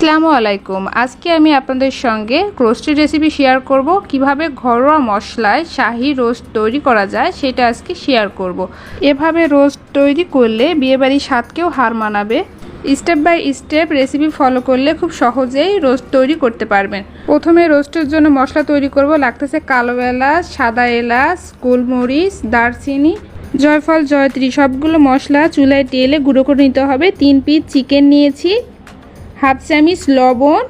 আসসালামু আলাইকুম। আজকে আমি আপনাদের সঙ্গে রোস্টের রেসিপি শেয়ার করব। কিভাবে ঘরোয়া মশলায় শাহী রোস্ট তৈরি করা যায় সেটা আজকে শেয়ার করব। এভাবে রোস্ট তৈরি করলে বিয়েবাড়ির স্বাদকেও হার মানাবে। Step by step recipe follow করলে খুব সহজেই রোস্ট তৈরি করতে পারবেন। প্রথমে রোস্টের জন্য মশলা তৈরি করব। লাগতেছে কালো এলাচ, সাদা এলাচ, গোলমরিচ, দারচিনি, জয়ফল, জয়ত্রী সবগুলো মশলা চুলায় তেলে গুঁড়ো করে নিতে হবে। 3 পিস চিকেন নিয়েছি, হাফ চামচ লবণ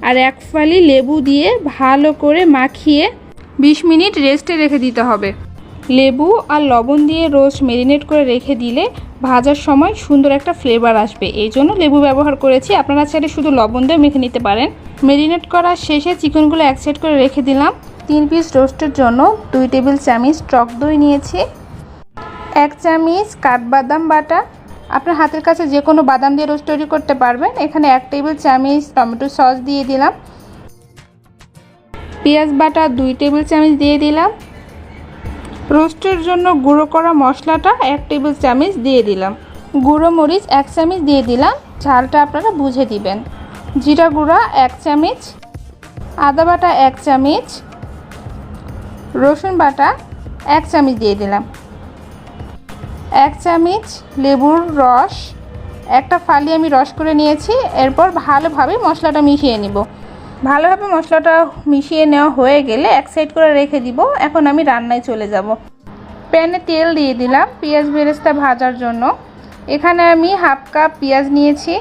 আর 1 ফালি লেবু দিয়ে ভালো করে মাখিয়ে 20 মিনিট রেস্টে রেখে দিতে হবে। লেবু আর লবণ দিয়ে রোস্ট ম্যারিনেট করে রেখে দিলে ভাজার সময় সুন্দর একটা ফ্লেভার আসবে, এই জন্য লেবু ব্যবহার করেছি। আপনারা চাইলে শুধু লবণ দিয়ে মেখে নিতে পারেন। ম্যারিনেট করার শেষে চিকেনগুলো এক সাইড করে রেখে দিলাম। 3 পিস রোস্টের জন্য 2 টেবিল চামচ টক দই নিয়েছি, 1 চামচ কাঠবাদাম বাটা। আপনার হাতের কাছে যে কোনো বাদাম দিয়ে রোস্ট তৈরি করতে পারবেন। এখানে 1 টেবিল চামচ টমেটো সস দিয়ে দিলাম। পেঁয়াজ বাটা 2 টেবিল চামচ দিয়ে দিলাম। রোস্টের জন্য গুঁড়ো করা মশলাটা 1 টেবিল চামচ দিয়ে দিলাম। গুঁড়ো মরিচ 1 চামচ দিয়ে দিলাম, ঝালটা আপনারা বুঝে দিবেন। জিরা গুঁড়া 1 চামচ, আদা বাটা 1 চামচ, রসুন বাটা 1 চামচ দিয়ে দিলাম। 1 চামচ লেবুর রস, একটা ফালি আমি রস করে নিয়েছি। এরপর ভালোভাবে মশলাটা মিশিয়ে নিব। ভালোভাবে মশলাটা মিশিয়ে নেওয়া হয়ে গেলে এক সাইড করে রেখে দিব। এখন আমি রান্নায় চলে যাব। প্যানে তেল দিয়ে দিলাম পেঁয়াজ বেরেস্তা ভাজার জন্য। এখানে আমি হাফ কাপ পেঁয়াজ নিয়েছি।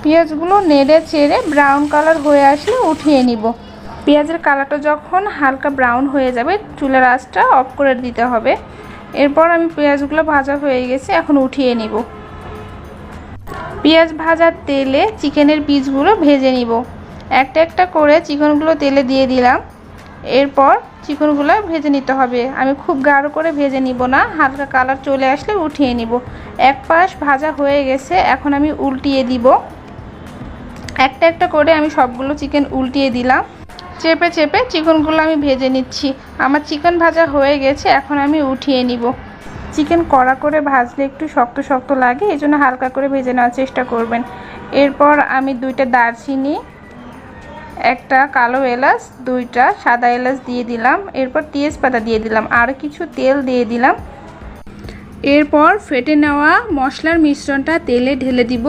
পেঁয়াজগুলো নেড়ে চেড়ে ব্রাউন কালার হয়ে আসলে উঠিয়ে নিব। পেঁয়াজের কালারটা যখন হালকা ব্রাউন হয়ে যাবে চুলার আঁচটা অফ করে দিতে হবে। এরপর আমি পেঁয়াজগুলো ভাজা হয়ে গেছে, এখন উঠিয়ে নিব। পেঁয়াজ ভাজার তেলে চিকেনের পিসগুলো ভেজে নিব। একটা একটা করে চিকেনগুলো তেলে দিয়ে দিলাম। এরপর চিকেনগুলো ভেজে নিতে হবে। আমি খুব গাঢ় করে ভেজে নিব না, হালকা কালার চলে আসলে উঠিয়ে নিব। এক পাশ ভাজা হয়ে গেছে, এখন আমি উল্টিয়ে দিব। একটা একটা করে আমি সবগুলো চিকেন উল্টিয়ে দিলাম। চেপে চেপে চিকেনগুলো আমি ভেজে নিচ্ছি। আমার চিকেন ভাজা হয়ে গেছে, এখন আমি উঠিয়ে নিব। চিকেন কড়া করে ভাজলে একটু শক্ত শক্ত লাগে, এই জন্য হালকা করে ভেজে নেওয়ার চেষ্টা করবেন। এরপর আমি 2টা দারচিনি, 1টা কালো এলাচ, 2টা সাদা এলাচ দিয়ে দিলাম। এরপর তেজপাতা দিয়ে দিলাম, আর কিছু তেল দিয়ে দিলাম। এরপর ফেটে নেওয়া মশলার মিশ্রণটা তেলে ঢেলে দিব।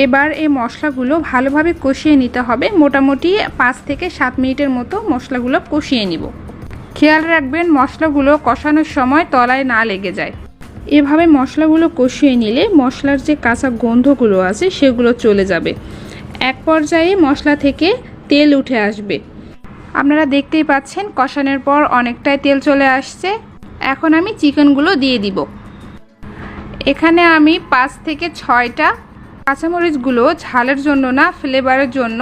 এবার এই মশলাগুলো ভালোভাবে কষিয়ে নিতে হবে। মোটামুটি 5 থেকে 7 মিনিটের মতো মশলাগুলো কষিয়ে নিব। খেয়াল রাখবেন মশলাগুলো কষানোর সময় তলায় না লেগে যায়। এভাবে মশলাগুলো কষিয়ে নিলে মশলার যে কাঁচা গন্ধগুলো আছে সেগুলো চলে যাবে। এক পর্যায়ে মশলা থেকে তেল উঠে আসবে। আপনারা দেখতেই পাচ্ছেন কষানোর পর অনেকটাই তেল চলে আসছে। এখন আমি চিকেনগুলো দিয়ে দিব। এখানে আমি 5 থেকে 6টা কাঁচামরিচগুলো ঝালের জন্য না, ফ্লেভারের জন্য।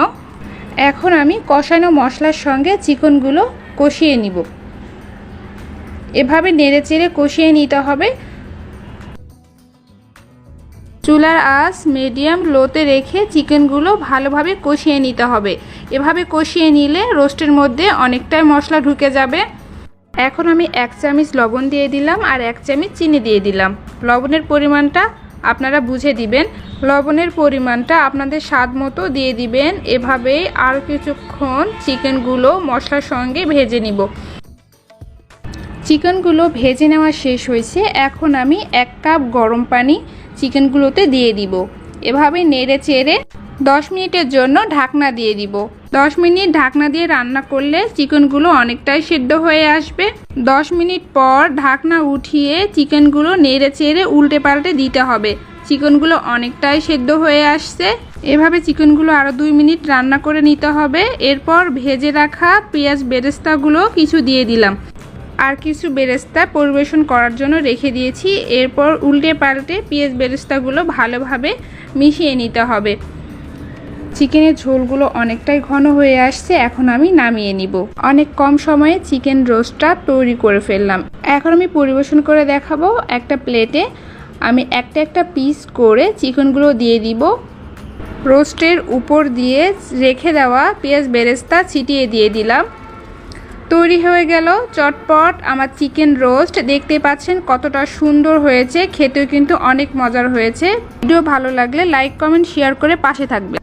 এখন আমি কষানো মশলার সঙ্গে চিকেনগুলো কষিয়ে নিব। এভাবে নেড়ে চেড়ে কষিয়ে নিতে হবে। চুলার আঁচ মিডিয়াম লোতে রেখে চিকেনগুলো ভালোভাবে কষিয়ে নিতে হবে। এভাবে কষিয়ে নিলে রোস্টের মধ্যে অনেকটাই মশলা ঢুকে যাবে। এখন আমি 1 চামচ লবণ দিয়ে দিলাম আর 1 চামচ চিনি দিয়ে দিলাম। লবণের পরিমাণটা আপনারা বুঝে দিবেন। লবণের পরিমাণটা আপনাদের স্বাদ মতো দিয়ে দিবেন। এভাবেই আর কিছুক্ষণ চিকেনগুলো মশলার সঙ্গে ভেজে নিব। চিকেনগুলো ভেজে নেওয়া শেষ হয়েছে। এখন আমি 1 কাপ গরম পানি চিকেনগুলোতে দিয়ে দিব। এভাবে নেড়ে চেড়ে 10 মিনিটের জন্য ঢাকনা দিয়ে দিব। 10 মিনিট ঢাকনা দিয়ে রান্না করলে চিকেনগুলো অনেকটাই সিদ্ধ হয়ে আসবে। 10 মিনিট পর ঢাকনা উঠিয়ে চিকেনগুলো নেড়ে চেড়ে উল্টে পাল্টে দিতে হবে। চিকেনগুলো অনেকটাই সিদ্ধ হয়ে আসছে। এভাবে চিকেনগুলো আরও 2 মিনিট রান্না করে নিতে হবে। এরপর ভেজে রাখা পেঁয়াজ বেরেস্তাগুলো কিছু দিয়ে দিলাম, আর কিছু বেরেস্তা পরিবেশন করার জন্য রেখে দিয়েছি। এরপর উল্টে পাল্টে পেঁয়াজ বেরেস্তাগুলো ভালোভাবে মিশিয়ে নিতে হবে। চিকেনের ঝোলগুলো অনেকটাই ঘন হয়ে আসছে, এখন আমি নামিয়ে নিব। অনেক কম সময়ে চিকেন রোস্টটা তৈরি করে ফেললাম। এখন আমি পরিবেশন করে দেখাবো। একটা প্লেটে আমি একটা একটা পিস করে চিকেনগুলো দিয়ে দিব। রোস্টের উপর দিয়ে রেখে দেওয়া পেঁয়াজ বেরেস্তা ছিটিয়ে দিয়ে দিলাম। তৈরি হয়ে গেল চটপট আমার চিকেন রোস্ট। দেখতে পাচ্ছেন কতটা সুন্দর হয়েছে, খেতেও কিন্তু অনেক মজার হয়েছে। ভিডিও ভালো লাগলে লাইক কমেন্ট শেয়ার করে পাশে থাকবে।